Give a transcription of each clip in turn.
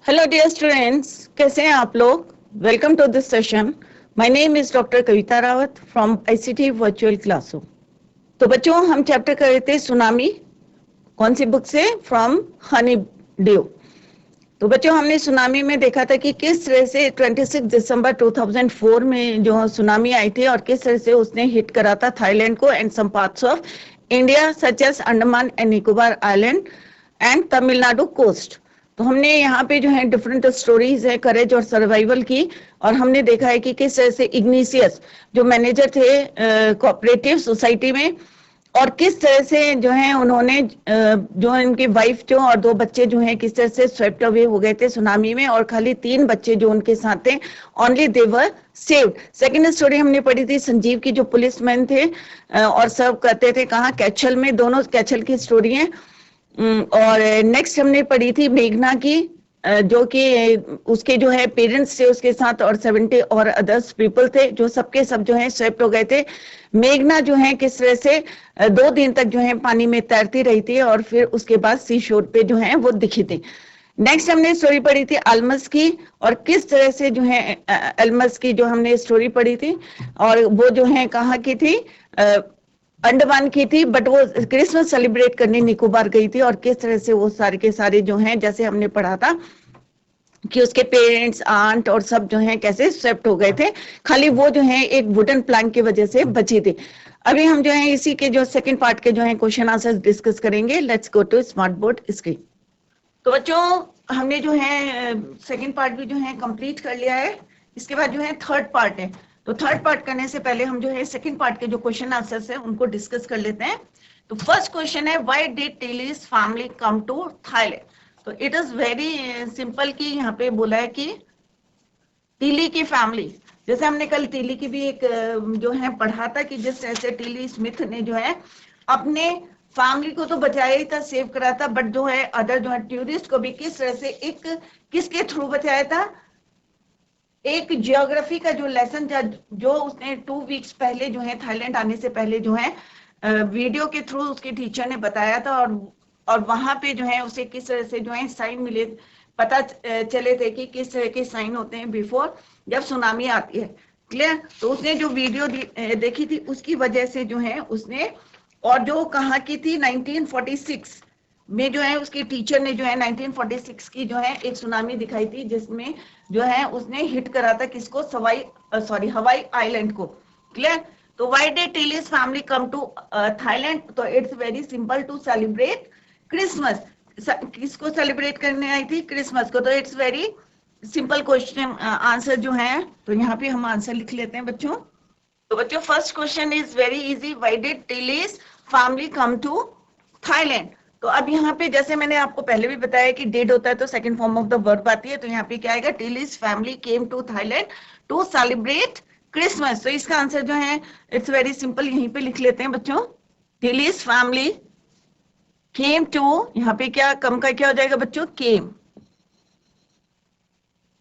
Hello dear students, कैसे हैं आप लोग। Welcome to this session. My name is doctor Kavita Rawat from ICT virtual classroom. तो बच्चों, हम चैप्टर कर रहे थे सुनामी। कौन सी बुक से? From Honeydew. तो बच्चों, हमने सुनामी में देखा था कि किस तरह से 26 दिसंबर 2004 में जो सुनामी आई थी और किस तरह से उसने हिट करा था थाईलैंड को and some parts of India such as Andaman and Nicobar island and Tamil Nadu coast. तो हमने यहाँ पे जो है डिफरेंट स्टोरीज है करेज और सर्वाइवल की, और हमने देखा है कि किस तरह से इग्निशियस जो मैनेजर थे कोऑपरेटिव सोसाइटी में, और किस तरह से जो है उन्होंने जो इनकी वाइफ जो और दो बच्चे जो हैं किस तरह से स्वेप्ट अवे हो गए थे सुनामी में, और खाली 3 बच्चे जो उनके साथ थे only they were saved. Second story हमने पढ़ी थी संजीव की, जो पुलिसमैन थे और सर्व करते थे कहाँ, कैचल में। दोनों कैचल की स्टोरी है। और नेक्स्ट हमने पढ़ी थी मेघना की, जो कि उसके जो है पेरेंट्स थे उसके साथ और 70 और अदर्स पीपल थे जो सबके सब जो है स्वेप्ट हो गए थे। मेघना जो है किस तरह से 2 दिन तक जो है पानी में तैरती रही थी और फिर उसके बाद सी शोर पे जो है वो दिखी थी। नेक्स्ट हमने स्टोरी पढ़ी थी अल्मस की, और किस तरह से जो है अल्मस की जो हमने स्टोरी पढ़ी थी, और वो जो है कहाँ की थी, अंडमान की थी, बट वो क्रिसमस सेलिब्रेट करने निकोबार गई थी, और किस तरह से वो सारे के सारे जो हैं जैसे हमने पढ़ा था कि उसके पेरेंट्स आंट और सब जो हैं कैसे स्वेप्ट हो गए थे, खाली वो जो है एक वुडन प्लैंक की वजह से बची थी। अभी हम जो है इसी के जो सेकंड पार्ट के जो है क्वेश्चन आंसर डिस्कस करेंगे। Let's go to smart board screen. तो बच्चों, हमने जो है सेकंड पार्ट भी जो है कंप्लीट कर लिया है। इसके बाद जो है थर्ड पार्ट है। तो थर्ड पार्ट करने से पहले हम जो है सेकंड पार्ट के जो क्वेश्चन आंसर्स है उनको डिस्कस कर लेते हैं। तो फर्स्ट क्वेश्चन है, why did Tilly's family come to Thailand. तो इट इज वेरी सिंपल कि यहाँ पे बोला है कि टीली की फैमिली, जैसे हमने कल टीली की भी एक जो है पढ़ा था कि जिस तरह से टीली स्मिथ ने जो है अपने फैमिली को तो बचाया ही था, सेव करा था, बट जो है अदर जो है टूरिस्ट को भी किस तरह से एक किसके थ्रू बचाया था, एक जियोग्राफी का जो लेसन था जो उसने 2 वीक्स पहले जो है थाईलैंड आने से पहले जो है वीडियो के थ्रू उसके टीचर ने बताया था, और वहां पे जो है उसे किस तरह से जो है साइन मिले, पता चले थे कि किस तरह के साइन होते हैं बिफोर जब सुनामी आती है। क्लियर? तो उसने जो वीडियो देखी थी उसकी वजह से जो है उसने, और जो कहाँ की थी 1946 में जो है उसके टीचर ने जो है 1946 की जो है एक सुनामी दिखाई थी जिसमें जो है उसने हिट करा था किसको, हवाई आइलैंड को। क्लियर? तो why did Tilly's family come to Thailand? तो it's very simple, to celebrate Christmas. किसको सेलिब्रेट करने आई थी? क्रिसमस को। तो it's very simple question answer जो है, तो यहाँ पे हम आंसर लिख लेते हैं बच्चों। तो बच्चों, first question is very easy, why did Tilly's family come to Thailand. तो अब यहाँ पे जैसे मैंने आपको पहले भी बताया कि डिड होता है तो second form of the verb आती है, तो यहाँ पे क्या आएगा, Tilly's family came to Thailand to celebrate Christmas. तो इसका आंसर जो है इट्स वेरी सिंपल, यहीं पे लिख लेते हैं बच्चों। टिलीज फैमिली केम टू, यहाँ पे क्या कम का क्या हो जाएगा बच्चों,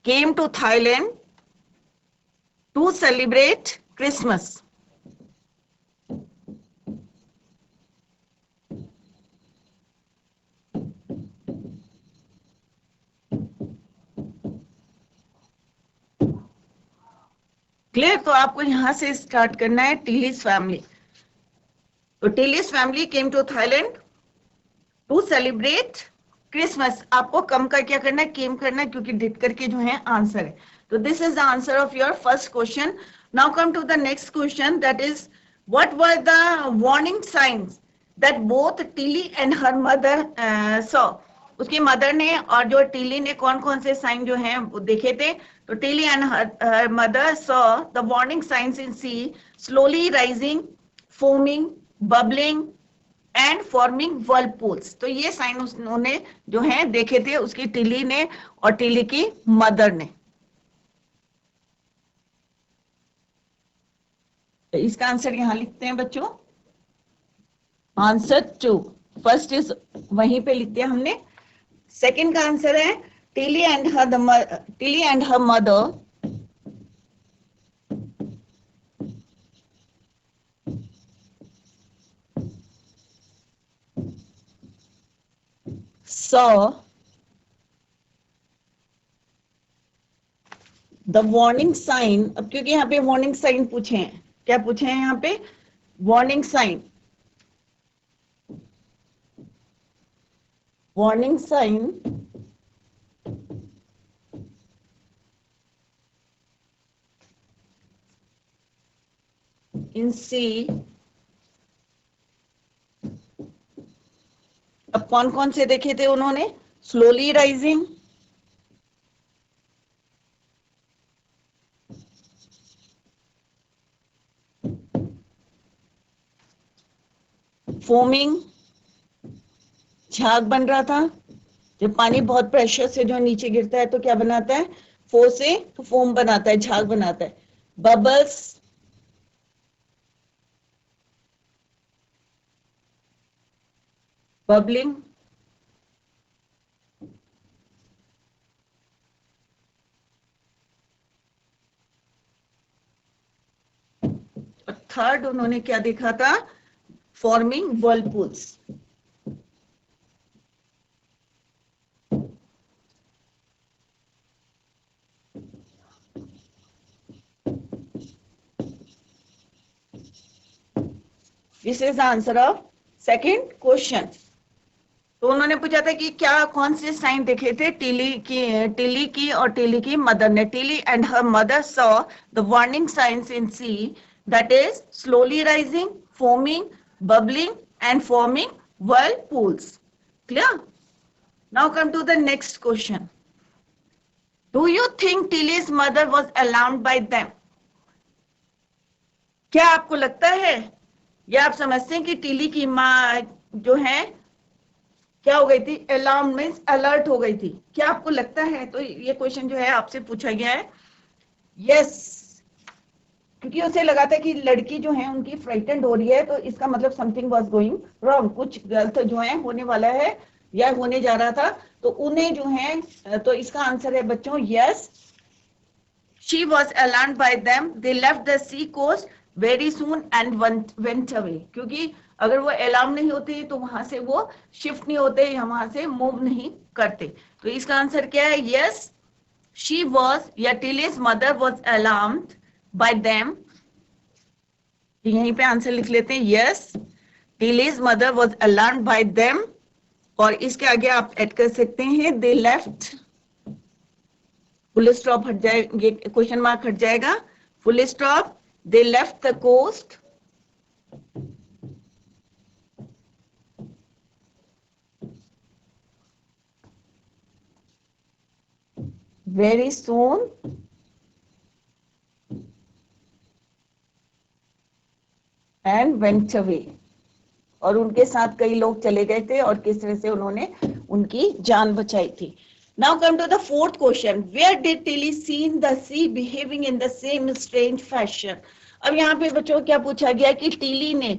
came to Thailand to celebrate Christmas. Clear? तो आपको यहां से स्टार्ट करना है, टिलीज फैमिली। तो Tilly's family came to Thailand to celebrate Christmas. आपको कम का क्या करना है, केम करना है, क्योंकि डिड करके जो है आंसर है। तो this is the answer of your first question. Now come to the next question, that is what were the warning signs that both Tilly and her mother saw. उसकी मदर ने और जो Tilly ने कौन कौन से साइन जो हैं वो देखे थे। तो Tilly and her mother saw the warning signs in sea, slowly rising, foaming, bubbling and forming whirlpools. तो ये साइन उन्होंने जो है देखे थे, उसकी टिली ने और टिली की मदर ने। तो इसका आंसर यहां लिखते हैं बच्चों, आंसर 2। फर्स्ट इज वहीं पे लिखते हैं हमने। सेकंड का आंसर है Tilly and her mother saw the warning sign, अब क्योंकि यहाँ पे वार्निंग साइन पूछे हैं, क्या पूछे हैं यहाँ पे? Warning sign, warning sign in sea. अब कौन कौन से देखे थे उन्होंने? स्लोली राइजिंग, फोमिंग, झाग बन रहा था, जब पानी बहुत प्रेशर से जो नीचे गिरता है तो क्या बनाता है? फो से तो फोम बनाता है, झाग बनाता है। बबल्स, बबलिंग, और थर्ड उन्होंने क्या देखा था? Forming whirlpools. This is the answer of second question. तो उन्होंने पूछा था कि क्या कौन से साइन देखे थे टिली की और टिली की मदर ने। Tilly and her mother saw the warning signs in sea, that is slowly rising, foaming, bubbling and forming whirlpools. Clear? Now come to the next question. Do you think Tilly's mother was alarmed by them? क्या आपको लगता है या आप समझते हैं कि Tilly की माँ जो है क्या हो गई थी? अलार्म मीन्स अलर्ट हो गई थी। क्या आपको लगता है? तो ये क्वेश्चन जो है आपसे पूछा गया है। यस, क्योंकि उसे लगा था कि लड़की जो है उनकी फ्राइटेंड हो रही है, तो इसका मतलब समथिंग वाज गोइंग रॉन्ग, कुछ गलत जो है होने वाला है या होने जा रहा था। तो उन्हें जो है, तो इसका आंसर है बच्चों yes, she was alarmed by them, they left the sea coast very soon and went away. क्योंकि अगर वो अलार्म नहीं होती तो वहां से वो शिफ्ट नहीं होते या वहां से मूव नहीं करते। तो इसका आंसर क्या है? यस, शी वॉज या Tilly's mother was alarmed by them. यहीं पे आंसर लिख लेते हैं yes, Tilly's mother was alarmed by them. और इसके आगे आप ऐड कर सकते हैं दे लेफ्ट, फुल स्टॉप हट जाए, ये क्वेश्चन मार्क हट जाएगा, full stop, they left the coast very soon and went away. और उनके साथ कई लोग चले गए थे और किस तरह से उन्होंने उनकी जान बचाई थी। Now come to the fourth question, where did Tilly seen the sea behaving in the same strange fashion. अब यहाँ पे बच्चों क्या पूछा गया कि टिली ने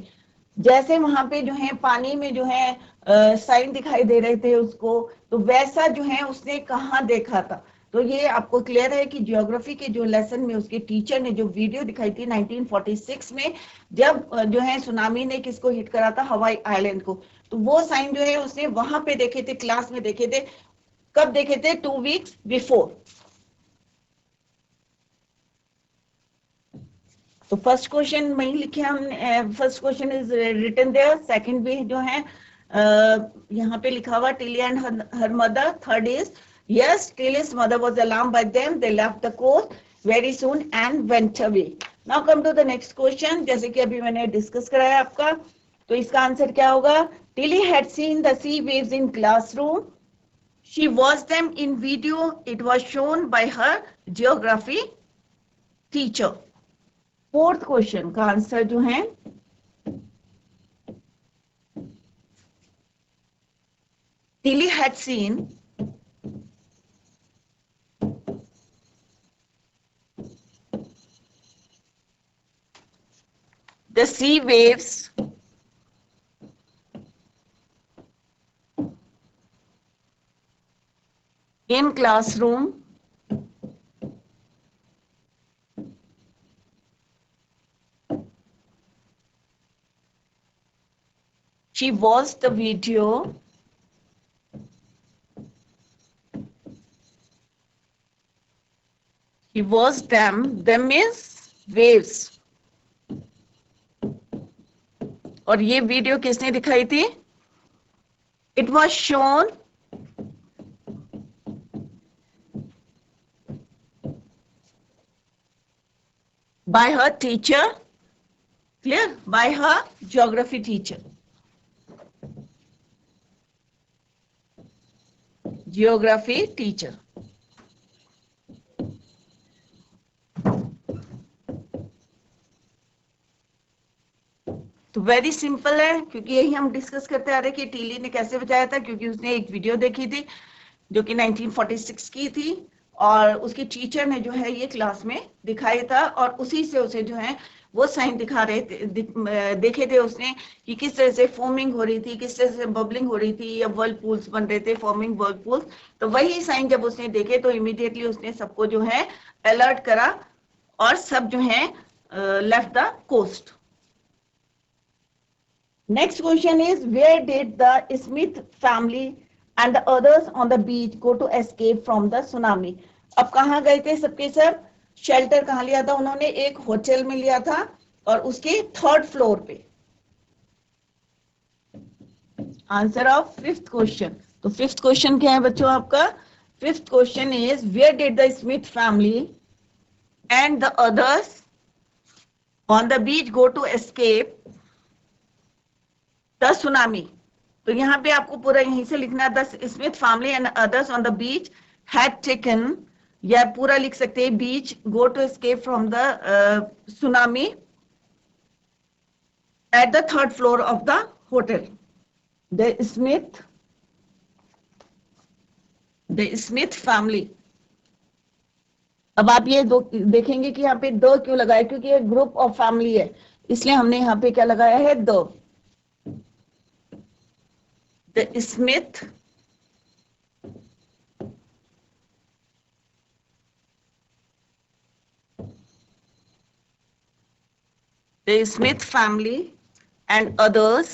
जैसे वहां पे जो है पानी में जो है साइन दिखाई दे रहे थे उसको, तो वैसा जो है उसने कहाँ देखा था। तो ये आपको क्लियर है कि ज्योग्राफी के जो लेसन में उसके टीचर ने जो वीडियो दिखाई थी 1946 में, जब जो है सुनामी ने किसको हिट करा था? हवाई आइलैंड को। तो वो साइन जो है उसने वहां पे देखे थे, क्लास में देखे थे। कब देखे थे? 2 वीक्स बिफोर। तो फर्स्ट क्वेश्चन वही लिखे हमने, first question is written there, second भी जो है यहाँ पे लिखा हुआ Tilly and her mother. Third is yes, Tilly's mother was alarmed by them, they left the coast very soon and went away. Now come to the next question, जैसे कि अभी मैंने डिस्कस कराया आपका, तो इसका आंसर क्या होगा? Tilly had seen the sea waves in classroom, she watched them in video, it was shown by her geography teacher. Fourth question का आंसर जो है Tilly had seen the sea waves in classroom. She watched the video He was them. Them means waves. और ये video किसने दिखाई थी? It was shown by her teacher. Clear? By her geography teacher. Geography teacher. तो very simple है, क्योंकि यही हम डिस्कस करते आ रहे कि टीली ने कैसे बचाया था, क्योंकि उसने एक वीडियो देखी थी जो कि 1946 की थी, और उसकी टीचर ने जो है ये क्लास में दिखाया था, और उसी से उसे जो है वो साइन दिखा रहे थे, देखे थे उसने कि किस तरह से फॉर्मिंग हो रही थी, किस तरह से बबलिंग हो रही थी, या वर्लपूल्स बन रहे थे, फॉर्मिंग वर्लपूल्स। तो वही साइन जब उसने देखे तो इमीडिएटली उसने सबको जो है अलर्ट करा, और सब जो है left the coast. Next question is, where did the Smith family and the others on the beach go to escape from the tsunami? अब कहाँ गए थे सबके सब? शेल्टर कहाँ लिया था उन्होंने? एक होटल में लिया था, और उसके 3rd फ्लोर पे। Answer of 5th question. तो 5th क्वेश्चन क्या है बच्चों आपका? 5th question is, where did the Smith family and the others on the beach go to escape the tsunami? तो यहाँ पे आपको पूरा यहीं से लिखना, the Smith family and others on the beach had taken, या पूरा लिख सकते हैं, beach go to escape from the tsunami at the 3rd floor of the hotel. The Smith family. अब आप ये देखेंगे कि यहाँ पे द क्यों लगाया, क्योंकि ये ग्रुप ऑफ फैमिली है, इसलिए हमने यहाँ पे क्या लगाया है? The Smith family and others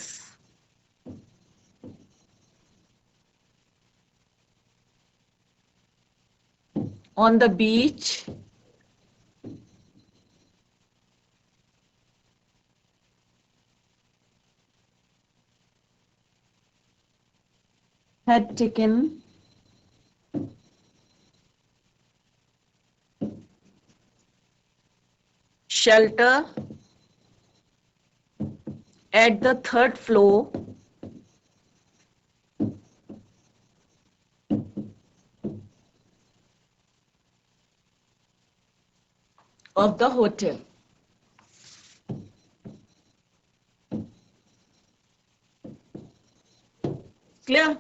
on the beach had taken shelter at the 3rd floor of the hotel. Clear?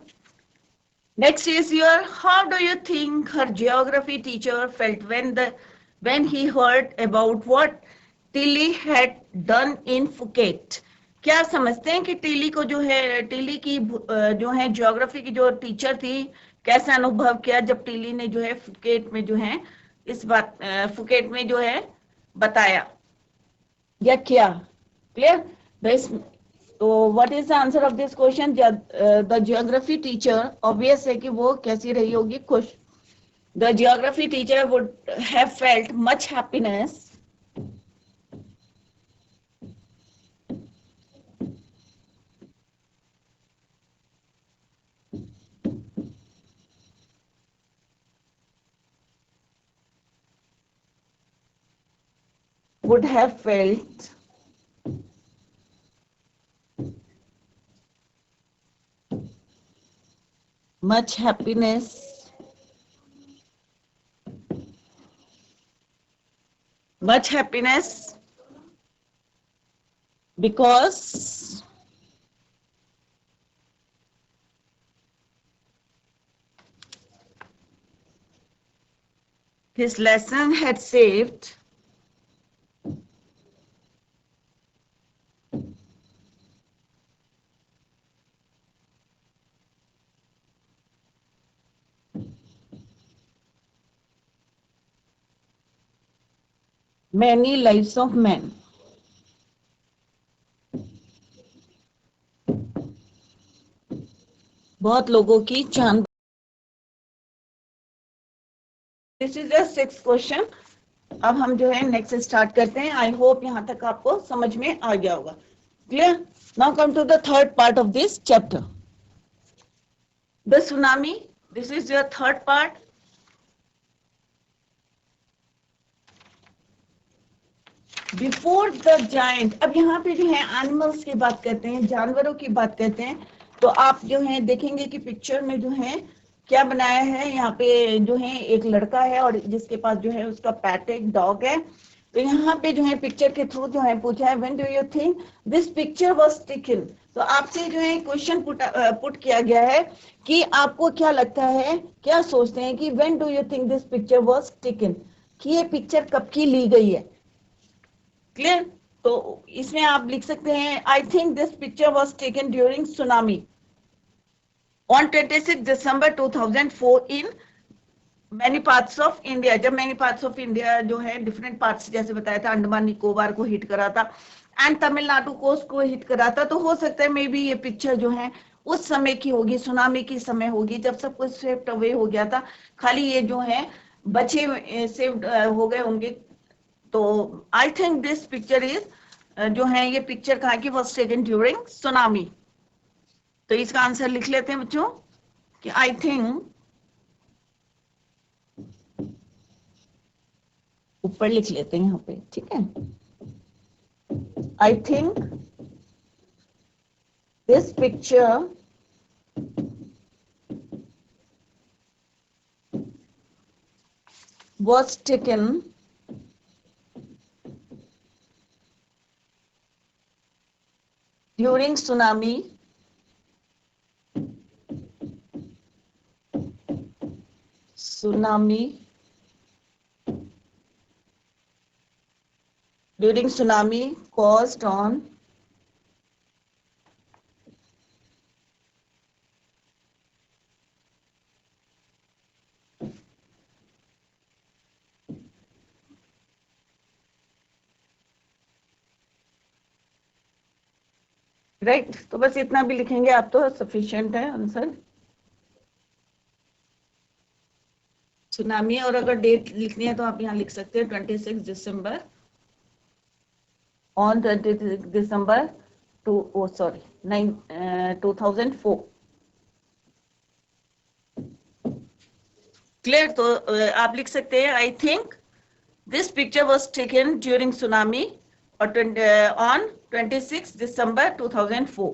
Next is your, how do you think her geography teacher felt when he heard about what Tilly had done in Phuket? क्या समझते हैं कि Tilly को जो है, Tilly की जो है ज्योग्राफी की जो टीचर थी, कैसा अनुभव किया जब टिली ने जो है फुकेट में जो है इस बात फुकेट में जो है बताया या क्या? क्लियर? तो what is the answer of this question? The geography teacher, obvious है कि वो कैसी रही होगी? खुश। The geography teacher would have felt much happiness would have felt much happiness because his lesson had saved many lives of men. बहुत लोगों की जान। This is the 6th question. अब हम जो है नेक्स्ट स्टार्ट करते हैं। आई होप यहाँ तक आपको समझ में आ गया होगा। Clear? Now come to the third part of this chapter, the tsunami. This is your third part. Before the giant, अब यहाँ पे जो है एनिमल्स की बात करते हैं, जानवरों की बात करते हैं। तो आप जो है देखेंगे कि पिक्चर में जो है क्या बनाया है। यहाँ पे जो है एक लड़का है और जिसके पास जो है उसका पेट एक डॉग है। तो यहाँ पे जो है पिक्चर के थ्रू जो है पूछा है, when do you think this picture was taken. तो आपसे जो है क्वेश्चन पुट किया गया है कि आपको क्या लगता है, क्या सोचते हैं कि when do you think this picture was taken, कि ये पिक्चर कब की ली गई है। क्लियर? तो इसमें आप लिख सकते हैं, I think this picture was taken during tsunami on 26 December 2004 in many parts of India. जब मैनी पार्ट्स ऑफ इंडिया जो है डिफरेंट पार्ट्स, जैसे बताया था, अंडमान निकोबार को हिट करा था एंड तमिलनाडु कोस्ट को हिट करा था। तो हो सकता है मे बी ये पिक्चर जो है उस समय की होगी, सुनामी की समय होगी, जब सब कुछ स्वेप्ट अवे हो गया था, खाली ये जो है बचे सेव्ड हो गए होंगे। तो I think this picture is जो है, ये पिक्चर कहाँ की, वाज टेकन ड्यूरिंग सुनामी। तो इसका आंसर लिख लेते हैं बच्चों कि आई थिंक, ऊपर लिख लेते हैं यहाँ पे, ठीक है। I think this picture was taken during tsunami caused on right. तो बस इतना भी लिखेंगे आप तो सफिशिएंट है आंसर, सुनामी। और अगर डेट लिखनी है तो आप यहाँ लिख सकते हैं 26 दिसंबर ऑन 26 दिसंबर 2004। क्लियर? तो आप लिख सकते हैं, I think this picture was taken during tsunami और ऑन 26 दिसंबर 2004।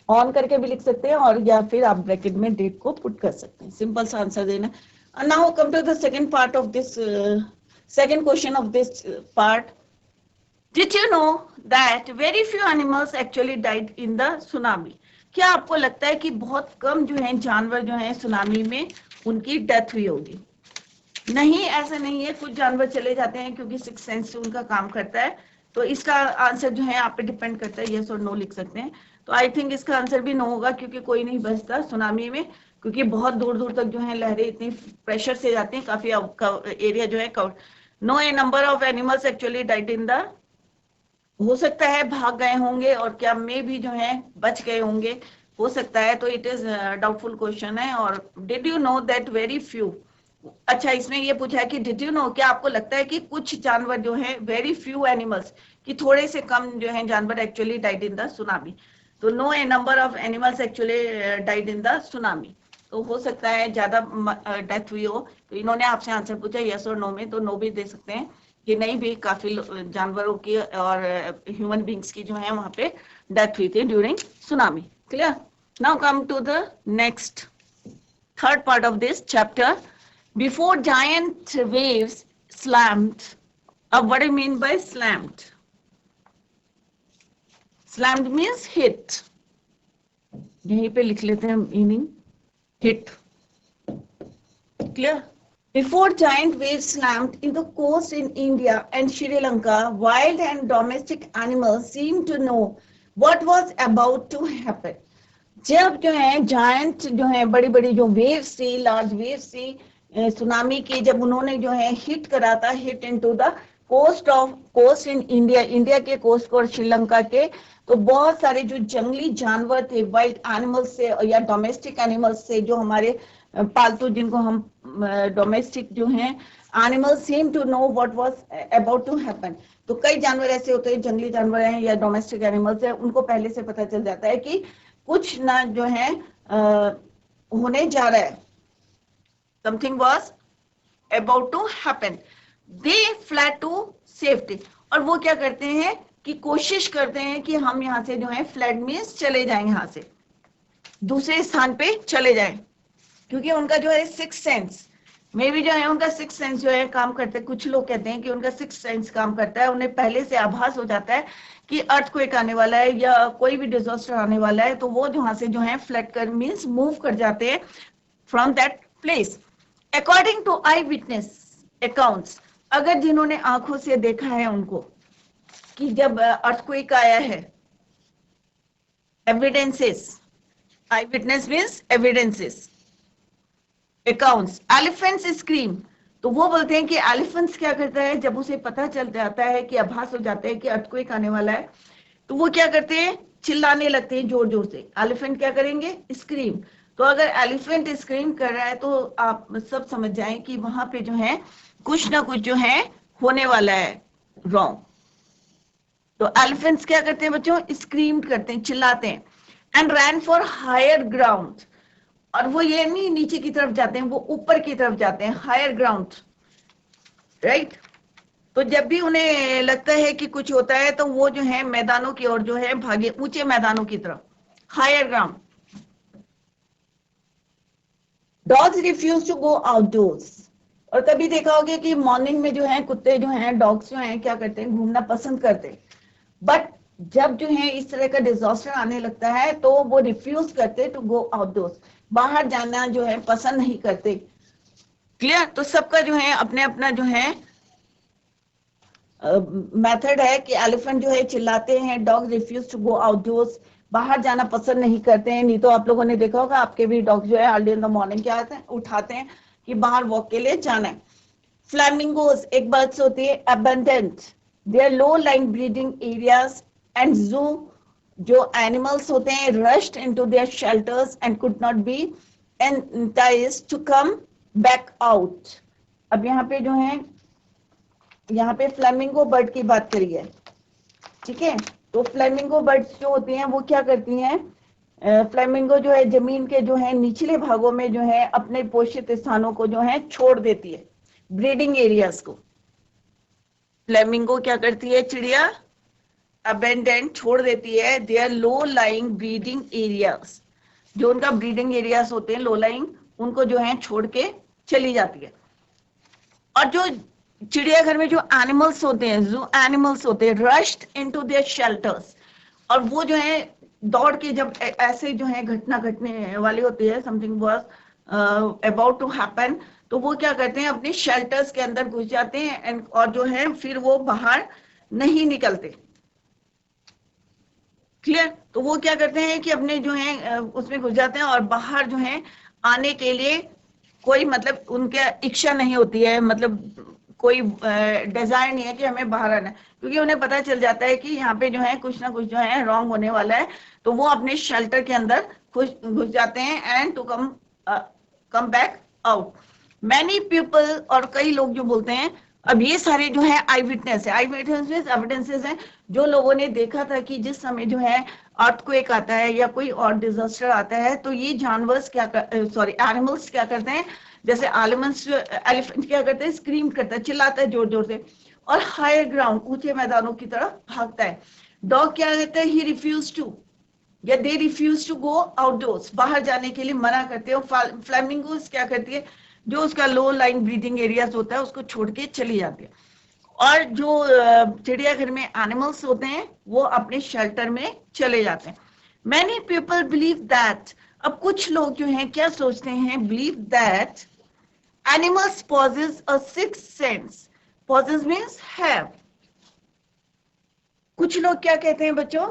ऑन करके भी लिख सकते हैं और या फिर आप ब्रैकेट में डेट को पुट कर सकते हैं। सिंपल सा आंसर देना। Now come to the second part of this, second question of this part. Did you know that very few animals actually died in the tsunami? क्या आपको लगता है कि बहुत कम जो है जानवर जो है सुनामी में उनकी डेथ हुई होगी? नहीं, ऐसा नहीं है। कुछ जानवर चले जाते हैं क्योंकि सिक्स सेंस से उनका काम करता है। तो इसका आंसर जो है आप पे डिपेंड करता है, यस और नो लिख सकते हैं। तो आई थिंक इसका आंसर भी नो होगा, क्योंकि कोई नहीं बचता सुनामी में, क्योंकि बहुत दूर दूर तक जो है लहरें इतनी प्रेशर से जाती हैं, काफी एरिया जो है cover. No, a number of animals actually died in the, हो सकता है भाग गए होंगे और क्या मे भी जो है बच गए होंगे, हो सकता है। तो इट इज डाउटफुल क्वेश्चन है। और did you know that very few, अच्छा इसमें ये पूछा है कि डिड यू नो, क्या आपको लगता है कि कुछ जानवर जो है, वेरी फ्यू एनिमल्स, कि थोड़े से कम जो है जानवर actually died in the tsunami. तो no, a number of animals actually died in the tsunami. तो हो सकता है ज्यादा डेथ हुई हो। तो इन्होंने आपसे आंसर पूछा यस और नो में, तो नो भी दे सकते हैं कि नहीं भी काफी जानवरों की और ह्यूमन बींग्स की जो है वहां पे डेथ हुई थी during tsunami. Clear? Now come to the next third part of this chapter. Before giant waves slammed, अब what do you mean by slammed? Slammed means hit, यहीं पे लिख लेते हैं meaning, hit. Clear? Before giant waves slammed in the coast in India and Sri Lanka, wild and domestic animals seemed to know what was about to happen. जब जो है giant जो है बड़ी बड़ी जो वेव्स थी, लार्ज वेव्स थी सुनामी की, जब उन्होंने जो है हिट करा था, hit into the coast in India, India के कोस्ट और श्रीलंका के, तो बहुत सारे जो जंगली जानवर थे, वाइल्ड एनिमल्स से या डोमेस्टिक एनिमल्स से, जो हमारे पालतू, जिनको हम डोमेस्टिक जो हैं animals, seemed to know what was about to happen. तो कई जानवर ऐसे होते हैं, जंगली जानवर हैं या डोमेस्टिक एनिमल्स हैं, उनको पहले से पता चल जाता है कि कुछ ना जो है होने जा रहा है, something was about to happen. They fled to safety, और वो क्या करते हैं कि कोशिश करते हैं कि हम यहाँ से जो है फ्लैड मीन्स चले जाएं, यहाँ से दूसरे स्थान पे चले जाएं, क्योंकि उनका जो है सिक्स सेंस में भी जो है, उनका सिक्स सेंस जो है काम करते हैं। कुछ लोग कहते हैं कि उनका सिक्स सेंस काम करता है, उन्हें पहले से आभास हो जाता है कि अर्थक्वेक आने वाला है या कोई भी डिजास्टर आने वाला है, तो वो वहां से जो है फ्लड कर मीन्स मूव कर जाते हैं from that place. According to eyewitness accounts, अगर जिन्होंने आंखों से देखा है उनको कि जब अर्थक्वेक आया है, evidences, eyewitness means evidences, accounts, elephants scream, तो वो बोलते हैं कि एलिफेंट्स क्या करता है, जब उसे पता चल जाता है कि आभास हो जाता है कि अर्थक्वेक आने वाला है, तो वो क्या करते हैं, चिल्लाने लगते हैं जोर जोर से। एलिफेंट क्या करेंगे, स्क्रीम। तो अगर एलिफेंट स्क्रीम कर रहा है तो आप सब समझ जाएं कि वहां पे जो है कुछ ना कुछ जो है होने वाला है रॉन्ग। तो एलिफेंट्स क्या करते हैं बच्चों, स्क्रीम करते हैं, चिल्लाते हैं। And ran for higher ground, और वो ये नहीं नीचे की तरफ जाते हैं, वो ऊपर की तरफ जाते हैं, हायर ग्राउंड, राइट। तो जब भी उन्हें लगता है कि कुछ होता है तो वो जो है मैदानों की ओर जो है भागे, ऊंचे मैदानों की तरफ, higher ground. Dogs refuse to go outdoors, और कभी देखा होगा कि मॉर्निंग में जो है कुत्ते जो हैं, डॉग्स जो हैं, क्या करते हैं, घूमना पसंद करते हैं, बट जब जो है इस तरह का डिजास्टर आने लगता है तो वो रिफ्यूज करते टू गो आउटडोर्स, बाहर जाना जो है पसंद नहीं करते। क्लियर। तो सबका जो है अपने अपना जो है मेथड है कि एलिफेंट जो है चिल्लाते हैं, dog refuse to go outdoors, बाहर जाना पसंद नहीं करते हैं। नहीं तो आप लोगों ने देखा होगा आपके भी डॉग जो है अर्ली इन द मॉर्निंग क्या आते हैं, उठाते हैं कि बाहर वॉक के लिए जाना है। फ्लैमिंगोज एक बर्ड्स होती है, abandoned, they are low line breeding areas and zoo, जो एनिमल्स होते हैं rushed into their shelters and could not be enticed to come back out. अब यहाँ पे जो है, यहाँ पे फ्लेमिंगो बर्ड की बात करी है, ठीक है। तो फ्लेमिंगो बर्ड्स जो होती हैं वो क्या करती हैं, फ्लेमिंगो जो है जमीन के जो है निचले भागों में जो है अपने पोषित स्थानों को जो है छोड़ देती है, ब्रीडिंग एरियाज को। फ्लेमिंगो क्या करती है, चिड़िया अबेंडेंट छोड़ देती है, they are low lying breeding areas, जो उनका ब्रीडिंग एरियाज होते हैं लो लाइंग, उनको जो है छोड़ के चली जाती है। और जो चिड़ियाघर में जो एनिमल्स होते हैं, जू एनिमल्स होते हैं, रश्ड इनटू देयर शेल्टर्स, और वो जो है दौड़ के जब ऐसे जो है घटना घटने वाली होती है, something was about to happen, तो वो क्या करते हैं, अपने शेल्टर्स के अंदर घुस जाते हैं एंड और जो है फिर वो बाहर नहीं निकलते। क्लियर। तो वो क्या करते हैं कि अपने जो है उसमें घुस जाते हैं और बाहर जो है आने के लिए कोई मतलब उनके इच्छा नहीं होती है, मतलब कोई डिजायर नहीं है कि हमें बाहर आना है, क्योंकि उन्हें पता चल जाता है कि यहाँ पे जो है कुछ ना कुछ जो है रॉन्ग होने वाला है। तो वो अपने शेल्टर के अंदर घुस जाते हैं and to come back out. Many people, और कई लोग जो बोलते हैं, अब ये सारे जो है आई विटनेस है, आई विटनेस एविडेंसेस हैं, जो लोगों ने देखा था कि जिस समय जो है अर्थक्वेक आता है या कोई और डिजास्टर आता है तो ये जानवर क्या सॉरी एनिमल्स क्या करते हैं, जैसे एलिफेंट क्या करते हैं, स्क्रीम करता है, चिल्लाता है जोर जोर से, और हायर ग्राउंड ऊंचे मैदानों की तरफ भागता है। डॉग क्या कहता है, ही रिफ्यूज टू या they refuse to go outdoors, बाहर जाने के लिए मना करते हैं। फ्लेमिंगोस क्या करती है, जो उसका लो लाइन ब्रीडिंग एरियाज होता है उसको छोड़ के चली जाती है। और जो चिड़ियाघर में एनिमल्स होते हैं वो अपने शेल्टर में चले जाते हैं। मैनी पीपल बिलीव दैट, अब कुछ लोग जो हैं क्या सोचते हैं, believe that animals possess a sixth sense, possess means have. कुछ लोग क्या कहते हैं बच्चों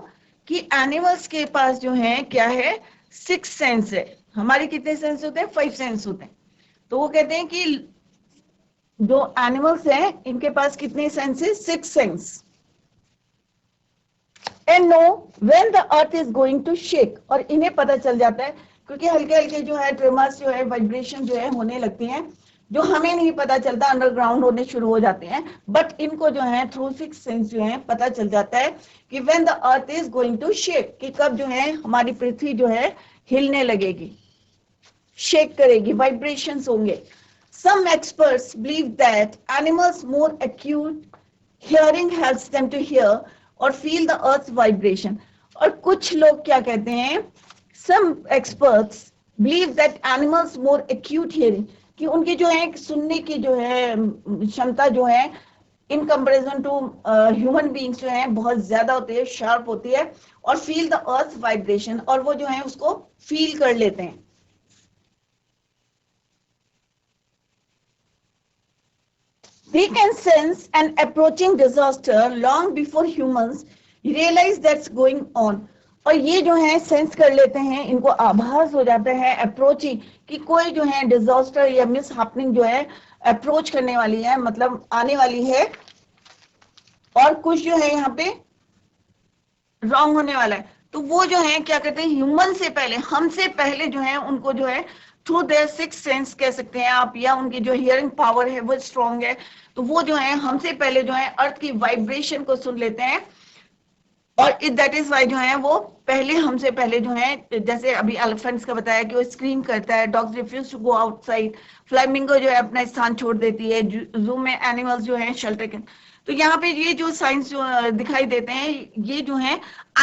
कि एनिमल्स के पास जो है क्या है, सिक्स सेंस है। हमारे कितने सेंस होते हैं, फाइव सेंस होते हैं। तो वो कहते हैं कि जो एनिमल्स हैं इनके पास कितने senses? 6 sense. And know when the earth is going to shake, और इन्हें पता चल जाता है क्योंकि हल्के हल्के जो है ट्रेमर्स जो है वाइब्रेशन जो है होने लगती हैं, जो हमें नहीं पता चलता, अंडरग्राउंड होने शुरू हो जाते हैं, बट इनको जो है थ्रू 6 सेंस जो है पता चल जाता है कि when the earth is going to shake, कि कब जो है हमारी पृथ्वी जो है हिलने लगेगी, शेक करेगी, वाइब्रेशंस होंगे। Some experts believe that animals more acute hearing helps them to hear or feel the earth's vibration. और कुछ लोग क्या कहते हैं? Some experts believe that animals more acute hearing, कि उनकी जो है सुनने की जो है क्षमता जो है in comparison to human beings जो है बहुत ज्यादा होती है, शार्प होती है, और फील द अर्थ वाइब्रेशन, और वो जो है उसको फील कर लेते हैं। They can sense an approaching disaster long before humans realize that's going on. और ये जो है सेंस कर लेते हैं, इनको आभास हो जाता है अप्रोचिंग, कि कोई जो है डिजास्टर या मिस हैपनिंग जो है अप्रोच करने वाली है, मतलब आने वाली है, और कुछ जो है यहाँ पे रॉन्ग होने वाला है। तो वो जो है क्या कहते हैं, ह्यूमन से पहले, हमसे पहले जो है उनको जो है थ्रू देयर 6 सेंस कह सकते हैं आप, या उनकी जो हियरिंग पावर है वो स्ट्रॉन्ग है, तो वो जो है हमसे पहले जो है अर्थ की वाइब्रेशन को सुन लेते हैं, और दैट इज वाई जो है वो पहले हमसे पहले जो है, जैसे अभी एलिफेंट्स का बताया कि वो स्क्रीम करता है, dogs refuse to go outside, flamingo जो है अपना स्थान छोड़ देती है, जू में एनिमल्स जो है शेल्टर के। तो यहाँ पे ये जो साइंस जो दिखाई देते हैं, ये जो है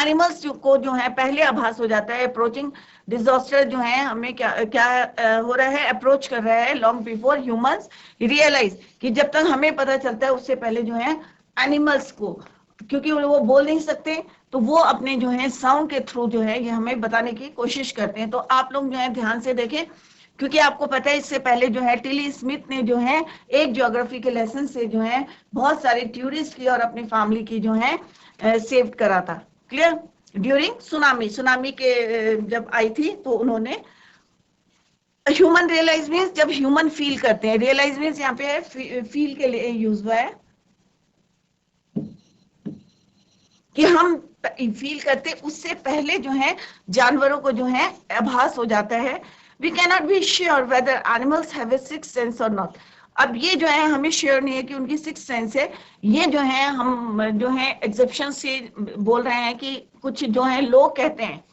एनिमल्स को जो है पहले आभास हो जाता है अप्रोचिंग डिजास्टर जो है, हमें क्या क्या हो रहा है, अप्रोच कर रहा है लॉन्ग बिफोर ह्यूमंस रियलाइज, कि जब तक हमें पता चलता है उससे पहले जो है एनिमल्स को, क्योंकि वो बोल नहीं सकते, तो वो अपने जो है साउंड के थ्रू जो है ये हमें बताने की कोशिश करते हैं। तो आप लोग जो है ध्यान से देखें, क्योंकि आपको पता है इससे पहले जो है टिली स्मिथ ने जो है एक ज्योग्राफी के लेसन से जो है बहुत सारे टूरिस्ट की और अपनी फैमिली की जो है सेव करा था। क्लियर? ड्यूरिंग सुनामी के जब आई थी तो उन्होंने ह्यूमन रियलाइज मीन्स जब ह्यूमन फील करते हैं, रियलाइज मीन्स यहाँ पे फील के लिए यूज हुआ है, कि हम फील करते, उससे पहले जो है जानवरों को जो है आभास हो जाता है। We cannot be sure whether animals have a sixth sense और नॉट। अब ये जो है हमें श्योर नहीं है कि उनकी सिक्स्थ सेंस है, ये जो है हम जो है एक्सेप्शन से बोल रहे हैं कि कुछ जो है लोग कहते हैं,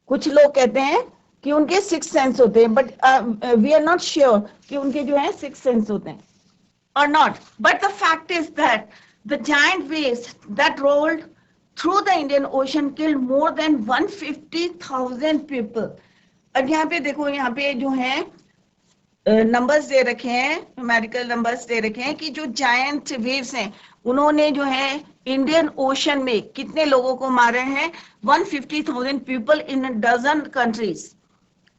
कुछ लोग कहते हैं कि उनके सिक्स्थ सेंस होते हैं, but we are not sure कि उनके जो है सिक्स्थ सेंस होते हैं or not. But the fact is that the giant waves that rolled through the Indian Ocean killed more than 150,000 people. अब यहाँ पे देखो, यहाँ पे जो है नंबर्स दे रखे हैं, न्यूमेरिकल नंबर्स दे रखे हैं कि जो जायंट वेव्स हैं उन्होंने जो है इंडियन ओशन में कितने लोगों को मारे हैं, 150,000 people in dozen countries.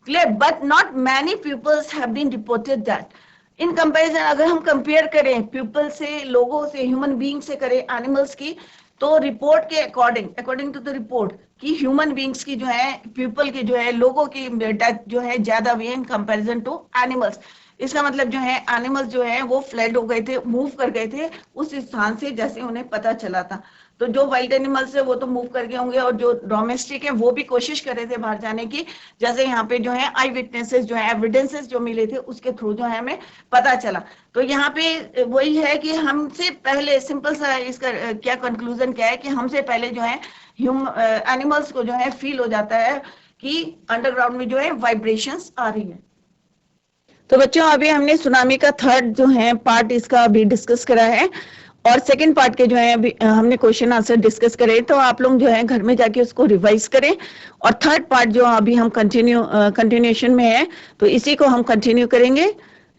Clear? But not many peoples have been reported that. In comparison अगर हम कंपेयर करें पीपल से, लोगों से, ह्यूमन बीइंग से करें एनिमल्स की, तो रिपोर्ट के अकॉर्डिंग टू द रिपोर्ट कि ह्यूमन बीइंग्स की जो है, पीपल की जो है, लोगों की डेथ जो है ज्यादा हुई इन कंपैरिजन टू एनिमल्स। इसका मतलब जो है एनिमल्स जो है वो फ्लड हो गए थे, मूव कर गए थे उस स्थान से जैसे उन्हें पता चला था। तो जो वाइल्ड एनिमल्स है वो तो मूव कर गए होंगे, और जो डोमेस्टिक है वो भी कोशिश कर रहे थे बाहर जाने की, जैसे यहाँ पे जो है आई विटनेसेस जो है, एविडेंसेस जो मिले थे उसके थ्रू जो है हमें पता चला। तो यहाँ पे वही है कि हमसे पहले, सिंपल सा इसका क्या कंक्लूजन क्या है, कि हमसे पहले जो है एनिमल्स को जो है फील हो जाता है कि अंडरग्राउंड में जो है वाइब्रेशंस आ रही है। तो बच्चों अभी हमने सुनामी का थर्ड जो है पार्ट इसका अभी डिस्कस करा है, और सेकंड पार्ट के जो है अभी हमने क्वेश्चन आंसर डिस्कस करे, तो आप लोग जो है घर में जाके उसको रिवाइज करें, और थर्ड पार्ट जो अभी हम कंटिन्यूएशन में है तो इसी को हम कंटिन्यू करेंगे।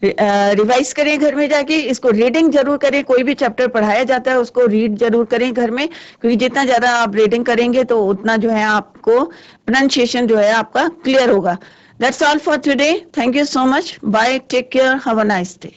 रिवाइज करें घर में जाके, इसको रीडिंग जरूर करें, कोई भी चैप्टर पढ़ाया जाता है उसको रीड जरूर करें घर में, क्योंकि जितना ज्यादा आप रीडिंग करेंगे तो उतना जो है आपको प्रोनाउंसिएशन जो है आपका क्लियर होगा। That's all for today. Thank you so much. Bye. Take care. Have a nice day.